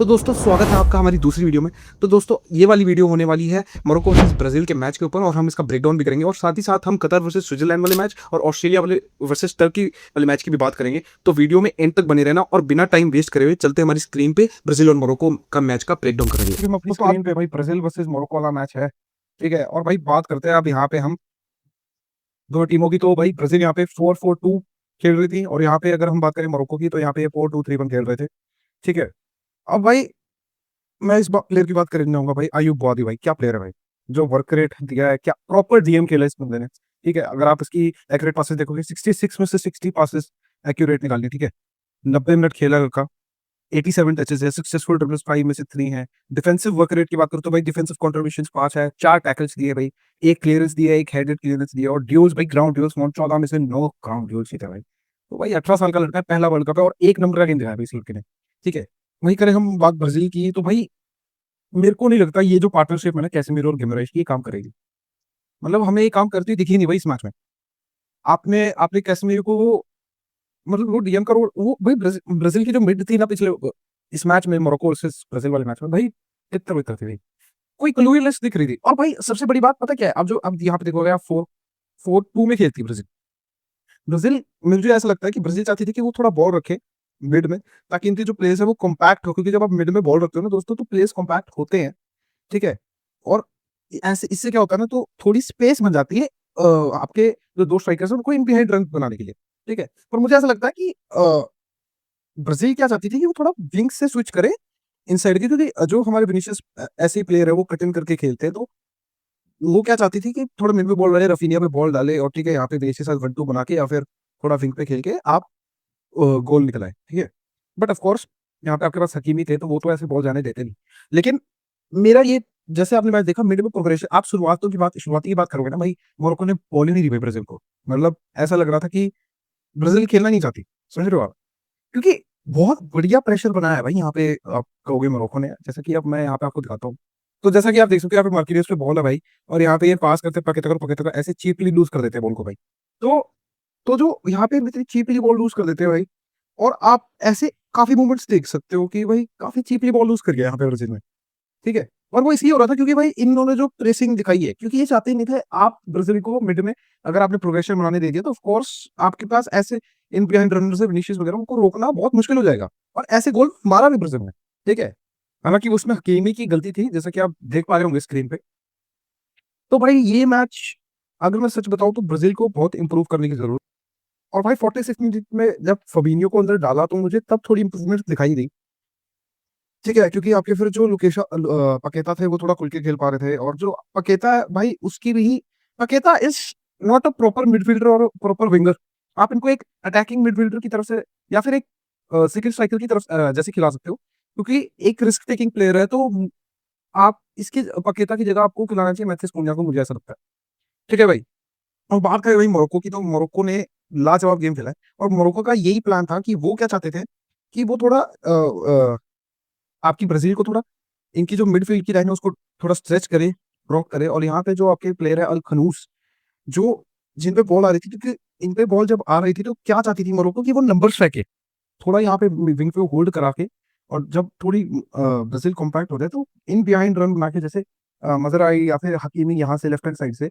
तो दोस्तों स्वागत है आपका हमारी दूसरी वीडियो में। तो दोस्तों ये वाली वीडियो होने वाली है मोरक्को वर्सेस ब्राजील के मैच के ऊपर और हम इसका ब्रेकडाउन भी करेंगे और साथ ही साथ हम कतर वर्सेस स्विट्जरलैंड वाले मैच और ऑस्ट्रेलिया वाले वर्सेस टर्की वाले मैच की भी बात करेंगे। तो वीडियो में एंड तक बने रहना और बिना टाइम वेस्ट करे हुए चलते हमारी स्क्रीन पे ब्राजील और मोरक्को का मैच का ब्रेकडाउन करेंगे। हम अपनी स्क्रीन पे भाई ब्राजील वर्सेस मोरक्को वाला मैच है, ठीक है। और भाई बात करते हैं अब यहाँ पे हम दोनों टीमों की। तो भाई ब्राजील यहाँ पे 4-4-2 खेल रही थी और यहाँ पे अगर हम बात करें मोरक्को की तो यहाँ पे 4-2-3-1 खेल रहे थे, ठीक है। अब भाई मैं इस प्लेयर की बात करने जाऊंगा भाई, अयूब बॉदी। भाई क्या प्लेयर है भाई, जो वर्क रेट दिया है, क्या प्रॉपर डीएम खेला है इस बंदे ने, ठीक है। अगर आप इसकी एक्यूरेट पासेस देखोगे 66 में से 60 पासेस एक्यूरेट निकालनी, ठीक है। 90 मिनट खेला लड़का, 87 टचेस है, सक्सेसफुल ड्रिबल्स 5 में से 3 है। डिफेंसिव वर्क रेट की बात करूं तो भाई डिफेंसिव कंट्रीब्यूशंस 5 है, 4 टैकल्स दिए भाई, एक क्लियरेंस दिया, एक हेडेड क्लियरेंस दिया और ड्यूल्स भाई ग्राउंड ड्यूल्स 14 में से 9 ग्राउंड ड्यूल्स जीते भाई। तो भाई 18 साल का लड़का है, पहला वर्ल्ड कप है और 1 नंबर का गेम दिखाया भाई इस लड़के ने, ठीक है। वहीं करें हम बात ब्राजील की तो भाई मेरे को नहीं लगता ये जो पार्टनरशिप है ना कैसेमीरो और गिमराइश की, ये काम करेगी। मतलब हमें ये काम करती दिखी नहीं भाई इस मैच में। आपने आपने कैसेमीरो को मतलब वो डीएम का रोल, वो भाई ब्राजील की जो मिड थी ना पिछले इस मैच में, मोरक्को वर्सेस ब्राजील वाले मैच में भाई तितर बितर थी भाई, कोई क्लूलेस दिख रही थी। और भाई सबसे बड़ी बात पता क्या है, अब जो अब यहाँ पे देखोगे आप 4-4-2 में खेलती ब्राजील। ब्राजील मुझे ऐसा लगता है कि ब्राजील चाहती थी कि वो थोड़ा बॉल रखे मिड में, ताकि इनके जो प्लेयर्स है वो कॉम्पैक्ट हो, क्योंकि जब आप मिड में बॉल रखते हो ना दोस्तों तो प्लेयर्स कॉम्पैक्ट होते हैं, ठीक है। और ऐसे इससे क्या होता है ना, तो थोड़ी स्पेस बन जाती है आपके जो दो स्ट्राइकर्स हैं उनको इन बिहाइंड रन बनाने के लिए, ठीक है। पर मुझे ऐसा लगता है कि ब्राजील क्या चाहती थी कि वो थोड़ा विंग से स्विच करे इनसाइड की, क्योंकि जो हमारे विनीशियस ऐसे ही प्लेयर है वो कट इन करके खेलते हैं। तो वो क्या चाहती थी कि थोड़ा मिड में बॉल डाले, रफीनिया पे बॉल डाले और ठीक है यहाँ पे देश के साथ 1-2 बना के या फिर थोड़ा विंग पे खेल के आप गोल निकलाए, ठीक है। बट ऑफ कोर्स यहाँ पे आपके पास हकीमी थे तो वो तो ऐसे बॉल जाने देते नहीं। लेकिन मेरा ये, जैसे आपने मैच देखा मिड में प्रोग्रेशन, आप शुरुआती की बात करोगे ना भाई, मोरक्को ने बॉल ही नहीं दी भाई ब्राजील को। मतलब ऐसा लग रहा था कि ब्राजील खेलना नहीं चाहती, समझ रहे हो आप। क्योंकि बहुत बढ़िया प्रेशर बनाया है भाई यहाँ पे, आप कहोगे मोरक्को ने। जैसा कि अब मैं यहाँ पे आपको दिखाता हूँ, तो जैसा कि आप देख सकते हो यहाँ पे मार्किनियोस पे बॉल है भाई, और यहाँ पे ये पास करते पकेता ऐसे चीपली लूज कर देते हैं बॉल को भाई। तो जो यहाँ पे इतनी चीपली बॉल लूज कर देते हैं भाई, और आप ऐसे काफी मूवमेंट्स देख सकते हो कि भाई काफी चीपली बॉल लूज कर गया यहाँ पे ब्राजील में, ठीक है। और वो इसलिए हो रहा था क्योंकि भाई इन्होंने जो प्रेसिंग दिखाई है, क्योंकि ये चाहते नहीं थे आप ब्राजील को मिड में अगर आपने प्रोग्रेशन बनाने दे दिया तो ऑफ कोर्स आपके पास ऐसे इन बिहाइंड रनर से विनीशियस वगैरह उनको रोकना बहुत मुश्किल हो जाएगा। और ऐसे गोल मारा भी ब्राजील ने, ठीक है। हालांकि उसमें हकीमी की गलती थी जैसा कि आप देख पा रहे होंगे स्क्रीन पे। तो भाई ये मैच अगर मैं सच बताऊं तो ब्राजील को बहुत इंप्रूव करने की जरूरत। और भाई 46 मिनट में जब फबीनियो को अंदर डाला तो मुझे तब थोड़ी इंप्रूवमेंट दिखाई दी, ठीक है। क्योंकि आपके फिर जो पकेता थे वो थोड़ा खुल के खेल पा रहे थे, और जो पकेता है भाई उसकी भी, Paqueta is not a proper midfielder और प्रॉपर विंगर। आप इनको एक अटैकिंग मिडफील्डर की तरफ से या फिर एक सेकंड स्ट्राइकर की तरफ जैसे खिला सकते हो, क्योंकि एक रिस्क टेकिंग प्लेयर है। तो आप इसकी पकेता की जगह आपको खिलाना चाहिए मैथ्यूस कुन्या को, मुझे ऐसा लगता है, ठीक है भाई। और बात करें भाई मोरक्को की, तो मोरक्को ने लाजवाब गेम खेला है। और मोरक्को का यही प्लान था कि वो क्या चाहते थे कि वो थोड़ा आपकी ब्राजील को थोड़ा इनकी जो मिडफील्ड की लाइन है उसको थोड़ा स्ट्रेच करे, ब्लॉक करे। और यहाँ पे जो आपके प्लेयर है अल खनूस, जो जिन पे बॉल आ रही थी, क्योंकि इन पे बॉल जब आ रही थी तो क्या चाहती थी मोरक्को कि वो नंबर्स फेंके थोड़ा यहाँ पे विंग पे होल्ड करा के, और जब थोड़ी ब्राजील कॉम्पैक्ट हो जाए तो इन बिहाइंड रन बना के, जैसे मजराई या फिर हकीमी यहाँ से लेफ्ट हैंड साइड से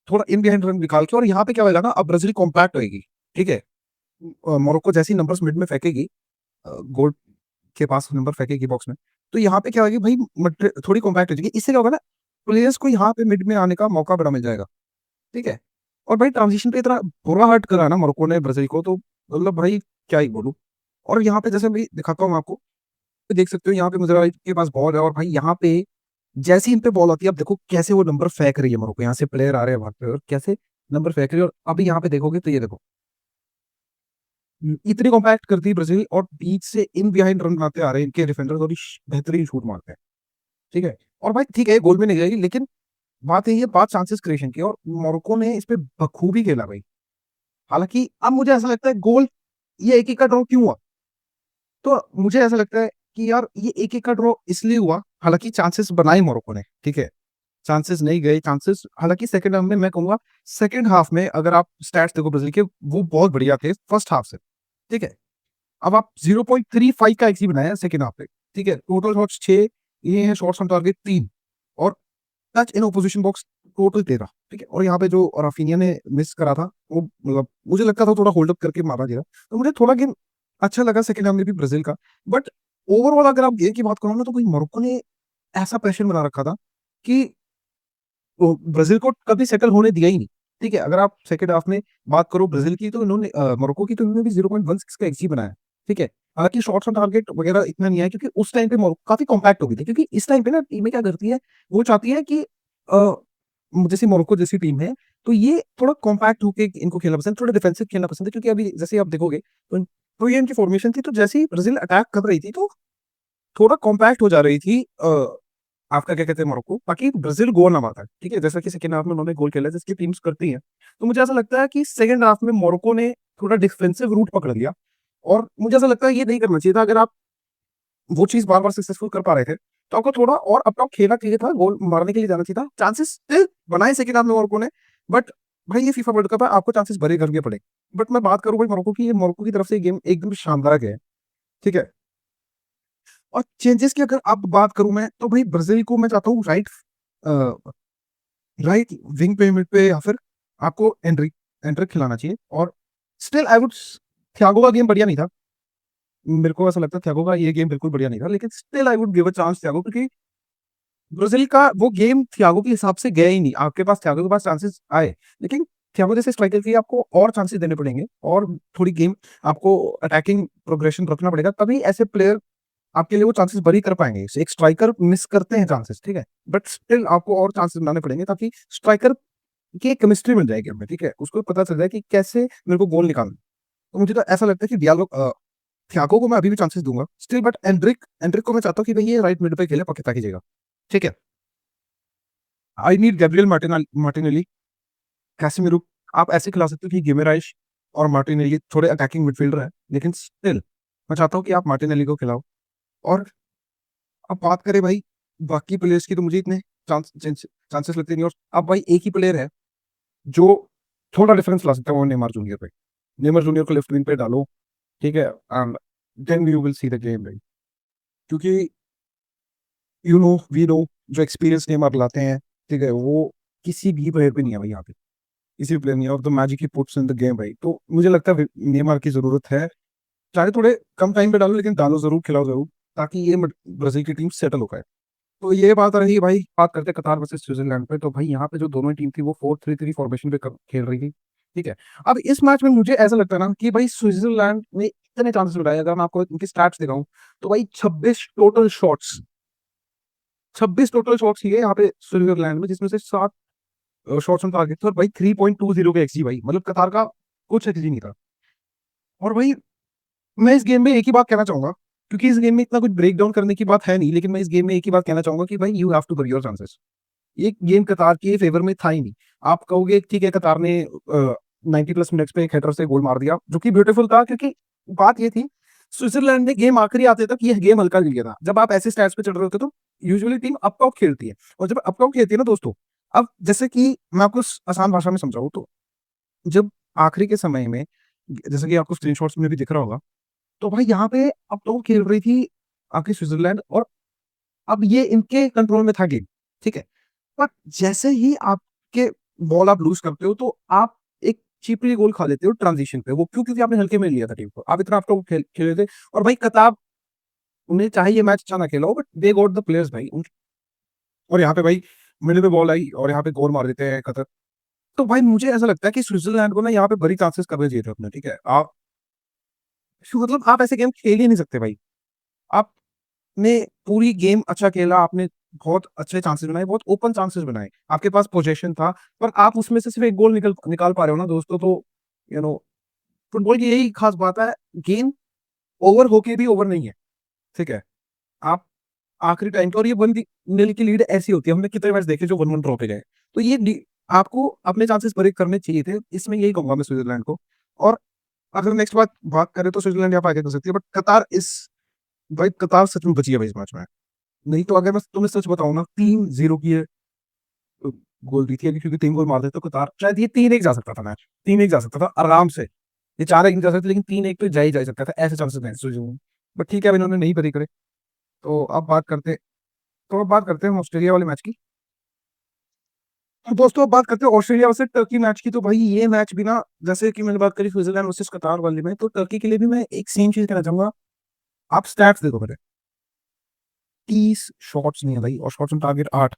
थोड़ा इन बिहाइंड रन निकाल के। और यहाँ पे क्या होगा ना, अब ब्राजील कॉम्पैक्ट होगी, ठीक है। मोरक्को जैसी नंबर्स मिड में फेंकेगी, गोल के पास नंबर फेंकेगी बॉक्स में, तो यहाँ पे क्या होगी भाई, थोड़ी कॉम्पैक्ट हो जाएगी। इससे क्या होगा ना, प्लेयर्स को यहाँ पे मिड में आने का मौका बड़ा मिल जाएगा, ठीक है। और भाई ट्रांजिशन पे इतना बुरा हर्ट करा ना मोरक्को ने ब्राजील को, तो मतलब भाई क्या ही बोलूं। और यहाँ पे जैसे भाई दिखाता हूँ आपको, तो देख सकते हो यहाँ पे मुजराई के पास बॉल है, और भाई यहाँ पे जैसे इन पे बॉल आती है, अब देखो कैसे वो नंबर फेंक रही है मोरक्को, यहाँ से प्लेयर आ रहे हैं वहां पे और कैसे नंबर फेंक रही है। और अभी यहाँ पे देखोगे तो ये देखो इतनी कॉम्पैक्ट करती है ब्राजील, और बीच से इन बिहाइंड रन बनाते आ रहे हैं इनके डिफेंडर्स, और बेहतरीन शूट मारते हैं, ठीक है। और भाई ठीक है गोल में नहीं गई, लेकिन बात यही है, बात चांसेस क्रिएशन की, और मोरक्को ने इस पे बखूबी खेला भाई। हालांकि अब मुझे ऐसा लगता है गोल, ये एक एक का ड्रॉ क्यों हुआ, तो मुझे ऐसा लगता है कि यार ये एक एक का ड्रॉ इसलिए हुआ, हालांकि चांसेस बनाए मोरक्को ने, ठीक है। चांसेस नहीं गए, चांसेस हालांकि सेकंड हाफ में, मैं कहूंगा सेकंड हाफ में अगर आप स्टैट्स देखो ब्राजील के, वो बहुत बढ़िया थे फर्स्ट हाफ से, ठीक है। अब आप 0.35 का एक्सी बनाया सेकंड हाफ पे, ठीक है, टोटल शॉट्स 6, ये हैं शॉट्स ऑन टारगेट 3 और touch in opposition box total 13, ठीक है। और यहाँ पे जो राफिनिया ने मिस करा था वो मतलब मुझे लगता था थोड़ा होल्ड अप करके मारा गया, तो मुझे थोड़ा गेम अच्छा लगा सेकंड हाफ में भी ब्राजील का। बट ओवरऑल अगर आप गेम की बात करो ना, तो भाई मोरक्को ने ऐसा प्रेशर बना रखा था कि वो ब्राजील को कभी सेटल होने दिया ही नहीं, ठीक है। अगर आप सेकंड हाफ में बात करो ब्राजील की, तो इन्होंने मोरक्को की, तो इन्होंने भी 0.16 का एक्सजी बनाया, ठीक है। हालांकि शॉट्स ऑन टारगेट वगैरह इतना नहीं आया, क्योंकि उस टाइम पे मोरक्को काफी कॉम्पैक्ट हो गई थी, क्योंकि इस टाइम पे ना टीमें क्या करती है, वो चाहती है कि जैसे मोरक्को जैसी टीम है, तो ये थोड़ा कॉम्पैक्ट होके इनको खेलना पसंद, थोड़ा डिफेंसिव खेलना पसंद है। क्योंकि अभी जैसे आप देखोगे तो ये इनकी फॉर्मेशन थी, तो जैसे ही ब्राजील अटैक कर रही थी, तो थोड़ा कॉम्पैक्ट हो जा रही थी आपका क्या कहते हैं मोरक्को, ताकि ब्राजील गोल ना मारता है, ठीक है। जैसा कि सेकंड हाफ में उन्होंने गोल खेला जिसकी टीम्स करती हैं, तो मुझे ऐसा लगता है कि सेकंड हाफ में मोरक्को ने थोड़ा डिफेंसिव रूट पकड़ लिया, और मुझे ऐसा लगता है ये नहीं करना चाहिए था। अगर आप वो चीज बार बार सक्सेसफुल कर पा रहे थे, तो आपको थोड़ा और अप टॉप खेलना चाहिए था, गोल मारने के लिए जाना चाहिए था। चांसेस स्टिल बनाए सेकंड हाफ में मोरक्को ने, बट भाई ये फीफा वर्ल्ड कप है, आपको चांसेस भरे करने पड़े। बट मैं बात करूं भाई मोरक्को की, ये मोरक्को की तरफ से गेम एकदम शानदार गया है, ठीक है। और चेंजेस की अगर आप बात करूं मैं, तो भाई ब्राजील को मैं चाहता हूँ राइट विंग पे, मिड पे, या फिर आपको एंड्रिक एंड्रिक खिलाना चाहिए। और स्टिल आई वुड, थियागो का गेम बढ़िया नहीं था, मेरे को ऐसा लगता है थियागो का ये गेम बिल्कुल बढ़िया नहीं था, लेकिन still I would give a chance Thiago, क्योंकि ब्राजील का वो गेम थियागो के हिसाब से गया ही नहीं। आपके पास थियागो के पास चांसेस आए, लेकिन थियागो जैसे स्ट्राइकर के लिए आपको और चांसेस देने पड़ेंगे, और थोड़ी गेम आपको अटैकिंग प्रोग्रेशन रखना पड़ेगा, तभी ऐसे प्लेयर आपके लिए वो चांसेस बरी कर पाएंगे। एक स्ट्राइकर मिस करते हैं चांसेस, ठीक है, बट स्टिल आपको और चांसेस बनाने पड़ेंगे, ताकि स्ट्राइकर की एक केमिस्ट्री मिल जाएगी हमें, ठीक है। उसको पता चल जाए कि कैसे मेरे को गोल निकालना। तो मुझे तो ऐसा लगता है कि डियागो थियागो को मैं अभी भी चांसेस दूंगा स्टिल, बट एंड्रिक एंड्रिक को मैं चाहता हूँ कि भाई ये राइट मिड पे खेले, पक्के कीजिएगा, ठीक है। I need Gabriel Martinelli, Casemiro, आप ऐसे खिला सकते हो कि गिमेराइश और मार्टिनेली थोड़े अटैकिंग मिडफील्डर है, लेकिन स्टिल मैं चाहता हूँ कि आप मार्टिनेली को खिलाओ। और अब बात करें भाई बाकी प्लेयर्स की, तो मुझे इतने चांसेस लगते नहीं। और अब भाई एक ही प्लेयर है जो थोड़ा डिफरेंस ला सकता है, वो नेमार जूनियर पे। नेमार जूनियर को लेफ्ट विंग पे डालो, ठीक है, and then you will see the game भाई। क्योंकि वी नो जो एक्सपीरियंस नेमार लाते हैं, ठीक है, वो किसी भी प्लेयर पे नहीं है भाई, यहाँ पे किसी भी प्लेयर नहीं है। और the magic he puts in the game भाई, तो मुझे लगता है नेमार की जरूरत है। चाहे थोड़े कम टाइम पे डालो, लेकिन डालो जरूर, खिलाओ जरूर, ताकि ये ब्राजील की टीम सेटल हो पाए। तो ये बात रही भाई, बात करते हैं कतार वर्सेस स्विट्जरलैंड पे। तो भाई यहाँ पे जो दोनों टीम थी वो 4-3-3 फॉर्मेशन पे खेल रही थी, ठीक है। अब इस मैच में मुझे ऐसा लगता है ना कि भाई स्विट्जरलैंड ने इतने चांसेस उठाए, अगर मैं आपको इनकी स्टैट्स दिखाऊं, तो भाई 26 टोटल शॉट्स किए यहाँ पे स्विट्जरलैंड में, जिसमें से 7 शॉट्स ऑन टारगेट थे, और भाई 3.20 के एक्सजी, भाई मतलब कतार का कुछ एक्सजी नहीं था। और भाई मैं इस गेम में एक ही बात कहना चाहूंगा, क्योंकि इस गेम में इतना कुछ ब्रेक डाउन करने की बात है नहीं, लेकिन मैं इस गेम में एक ही बात कहना चाहूंगा कि भाई you have to bury your chances. ये गेम कतार के फेवर में था ही नहीं। आप कहोगे ठीक है, कतार ने 90+ मिनट्स पे एक हेडर से गोल मार दिया, जो कि ब्यूटीफुल था, क्योंकि बात ये थी स्विट्जरलैंड ने गेम आखिरी आते तक ये गेम हल्का लिया था। जब आप ऐसे स्टैट्स पे चढ़ रहे होते तो यूजुअली टीम अप टॉप खेलती है, और जब अप टॉप खेलती है ना दोस्तों, अब जैसे कि मैं आपको आसान भाषा में समझाऊं, तो जब आखिरी के समय में, जैसे कि आपको स्क्रीनशॉट्स में भी दिख रहा होगा, तो भाई यहाँ पे अब तो खेल रही थी आखिर स्विट्जरलैंड, और अब ये इनके कंट्रोल में था गेम, ठीक है। पर जैसे ही आपके बॉल आप लूज करते हो, तो आप एक चीपली गोल खा लेते हो ट्रांजिशन पे। वो क्यों? क्योंकि आपने हल्के में लिया था टीम को, आप इतना आप तो खेले थे। और भाई कतार, उन्हें चाहे ये मैच अच्छा ना खेला हो, but they got the players भाई। और यहाँ पे भाई मिडिल पे बॉल आई और यहाँ पे गोल मार देते हैं कतर। तो भाई मुझे ऐसा लगता है कि स्विट्जरलैंड को ना यहाँ पे बड़ी चांसेस करने चाहिए थे अपने, ठीक है। आप मतलब आप ऐसे गेम खेल ही नहीं सकते भाई। आपने पूरी गेम अच्छा खेला, आपने बहुत अच्छे चांसेस बनाए, बहुत ओपन चांसेस बनाए, आपके पास पोजीशन था, पर आप उसमें से सिर्फ एक गोल निकल निकाल पा रहे हो ना दोस्तों। तो यू नो फुटबॉल की यही खास बात है, गेम ओवर होके भी ओवर नहीं है, ठीक है। आप आखिरी टाइम पे, और ये 1-0 की लीड ऐसी होती है, हमने कितने मैच देखे जो 1-1 ड्रॉ पे गए। तो ये आपको अपने चांसेस ब्रेक करने चाहिए थे, इसमें यही कहूंगा मैं स्विट्जरलैंड को। और अगर नेक्स्ट बात करें, तो स्विट्जरलैंड यहाँ पे आगे कर सकती है, बट कतार इस भाई कतार सच में बची है भाई इस मैच में। नहीं तो अगर मैं तुम्हें सच बताऊं ना, 3-0 की ये गोल दी थी अभी, क्योंकि 3 गोल मार देते तो कतार शायद ये 3-1 जा सकता था मैच, 3-1 जा सकता था आराम से। ये 4-1 नहीं जा सकता, लेकिन 3-1 तो जा ही जा सकता था, ऐसे चांसेस हैं स्विट्जरलैंड। बट ठीक है, अब इन्होंने नहीं बरी करे, तो अब बात करते हैं ऑस्ट्रेलिया वाले मैच की। तो दोस्तों अब बात करते हैं ऑस्ट्रेलिया वर्सेस टर्की मैच की। तो भाई ये मैच भी ना, जैसे कि मैंने बात करी स्विट्जरलैंड वर्सेस कतार वाले में, तो टर्की के लिए भी मैं एक सेम चीज कहना चाहूंगा। आप स्टैट्स देखो मेरे, 30 शॉट्स नहीं है भाई, और शॉट्स ऑन टारगेट 8,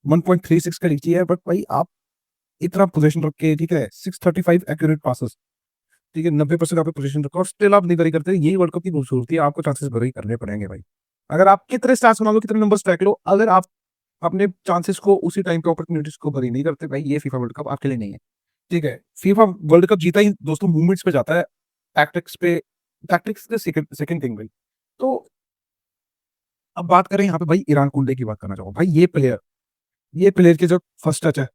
1.36 का रीच है, बट भाई आप इतना पोजीशन रख के, ठीक है, 635 एक्यूरेट पासेस, ठीक है, 90% आप पोजीशन रखो और स्टिल आप नहीं बरी करते। यही वर्ल्ड कप की खूबसूरती है, आपको चांसेस बरी करने पड़ेंगे भाई। अगर आप कितने स्टार्स बना लो, कितने नंबर ट्रैक लो, अगर आप अपने चांसेस को उसी टाइम पे, अपॉर्चुनिटीज को बरी नहीं करते, भाई ये फीफा वर्ल्ड कप आपके लिए नहीं है। ठीक है, फीफा वर्ल्ड कप जीता ही दोस्तों मूवमेंट्स पे जाता है, टैक्टिक्स पे। टैक्टिक्स सेकंड सेकंड थिंग भाई। तो अब बात करें यहाँ पे भाई ईरान कुंडे की बात करना चाहूंगा। भाई ये प्लेयर की जो फर्स्ट टच है,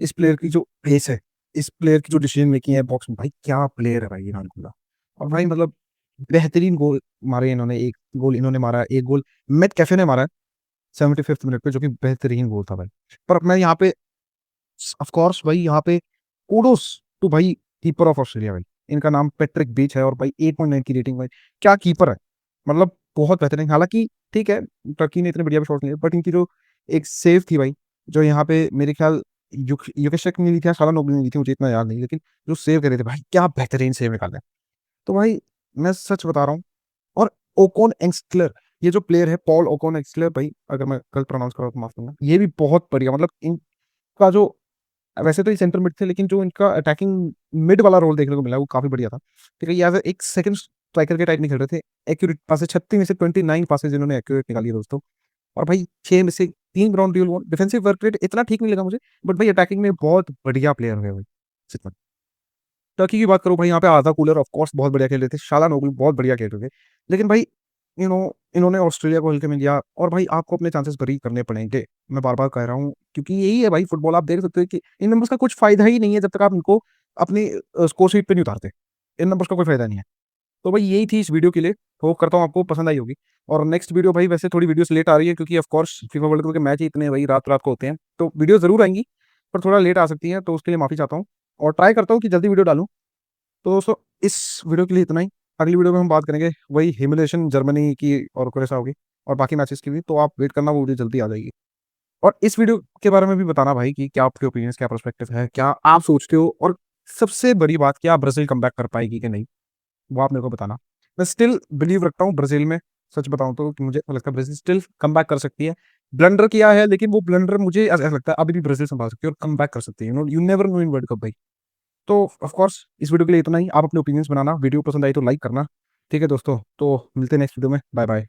इस प्लेयर की जो पेस है, इस प्लेयर की जो डिसीजन मेकिंग है बॉक्स में, भाई क्या प्लेयर है भाई ईरान कुंडा। और भाई मतलब बेहतरीन गोल मारे इन्होंने, एक गोल इन्होंने मारा, एक गोल मेट कैफे ने मारा है 75th मिनट पे, जो कि बेहतरीन गोल था भाई। पर मैं यहाँ पे ऑफ कोर्स भाई, यहाँ पे कूडोस टू भाई कीपर ऑफ ऑस्ट्रेलिया भाई, इनका नाम पेट्रिक बीच है, और भाई 8.9 की रेटिंग भाई। क्या कीपर है, मतलब बहुत बेहतरीन। हालांकि ठीक है, टर्की ने इतने बढ़िया शॉट नहीं, बट इनकी जो एक सेव थी भाई, जो यहाँ पे मेरे ख्याल युकेशक ने ली थी या शाला नोबल ने ली थी, मुझे इतना याद नहीं, लेकिन जो सेव कर रहे थे भाई, क्या बेहतरीन सेव निकाले। तो भाई मैं सच बता रहा हूँ। और ओकोन एंगस्टलर, ये जो प्लेयर है पॉल ओकोन एंगस्टलर भाई, अगर मैं गलत प्रोनाउंस कर रहा हूँ तो माफ करना, ये भी बहुत बढ़िया, मतलब इनका जो, वैसे तो ये सेंटर मिड थे, लेकिन जो इनका अटैकिंग मिड वाला रोल देखने को मिला वो काफी बढ़िया था। ठीक है, ये एक सेकंड स्ट्राइकर के टाइप नहीं खेल रहे थे। एक्यूरेट पासेस 36 में से 29 पासेस इन्होंने एक्यूरेट निकाली है दोस्तों। और भाई 6 में से 3 ground duel won. Defensive work rate इतना ठीक नहीं लगा मुझे, बट भाई अटैकिंग में बहुत बढ़िया प्लेयर हुए भाई। सिर्फ टर्की की बात करूं भाई, यहाँ पे आधा कूलर ऑफ कोर्स बहुत बढ़िया खेल रहे थे, शाला नोबल बहुत बढ़िया खेल रहे थे, लेकिन भाई यू नो इन्होंने ऑस्ट्रेलिया को हल्के में लिया। और भाई आपको अपने चांसेस बरी करने पड़ेंगे, मैं बार बार कह रहा हूँ, क्योंकि यही है भाई फुटबॉल। आप देख सकते हो कि इन नंबर्स का कुछ फायदा ही नहीं है जब तक आप इनको अपनी स्कोर शीट पे नहीं उतारते। इन नंबर्स का कोई फायदा नहीं है। तो भाई यही थी इस वीडियो के लिए, होप करता हूँ आपको पसंद आई होगी। और नेक्स्ट वीडियो भाई, वैसे थोड़ी वीडियोस लेट आ रही है, क्योंकि of course FIFA world cup के मैच ही इतने भाई रात रात को होते हैं, तो वीडियो जरूर आएंगी, पर थोड़ा लेट आ सकती है, तो उसके लिए माफी चाहता हूँ। और ट्राई करता हूँ कि जल्दी वीडियो डालूं। तो दोस्तों इस वीडियो के लिए इतना ही। अगली वीडियो में हम बात करेंगे वही हिमलेशन जर्मनी की और क्रोएशिया होगी, और बाकी मैचेस की भी, तो आप वेट करना, वो वीडियो जल्दी आ जाएगी। और इस वीडियो के बारे में भी बताना भाई कि क्या आपके ओपिनियंस, क्या पर्सपेक्टिव है, क्या आप सोचते हो, और सबसे बड़ी बात, क्या ब्राजील कम बैक कर पाएगी कि नहीं, वो आप मेरे को बताना। मैं स्टिल बिलीव रखता हूँ ब्राजील में, सच बताऊं तो, कि मुझे ऐसा लगता है ब्राजील स्टिल कम बैक कर सकती है। ब्लंडर किया है, लेकिन वो ब्लंडर मुझे ऐसा लगता है अभी भी ब्राजील संभाल सकती है और कम बैक कर सकती है। You never know in world cup भाई। तो ऑफ कोर्स इस वीडियो के लिए इतना ही। आप अपने ओपिनियंस बनाना, वीडियो पसंद आई तो लाइक करना। ठीक है दोस्तों, तो मिलते हैं नेक्स्ट वीडियो में, बाय बाय।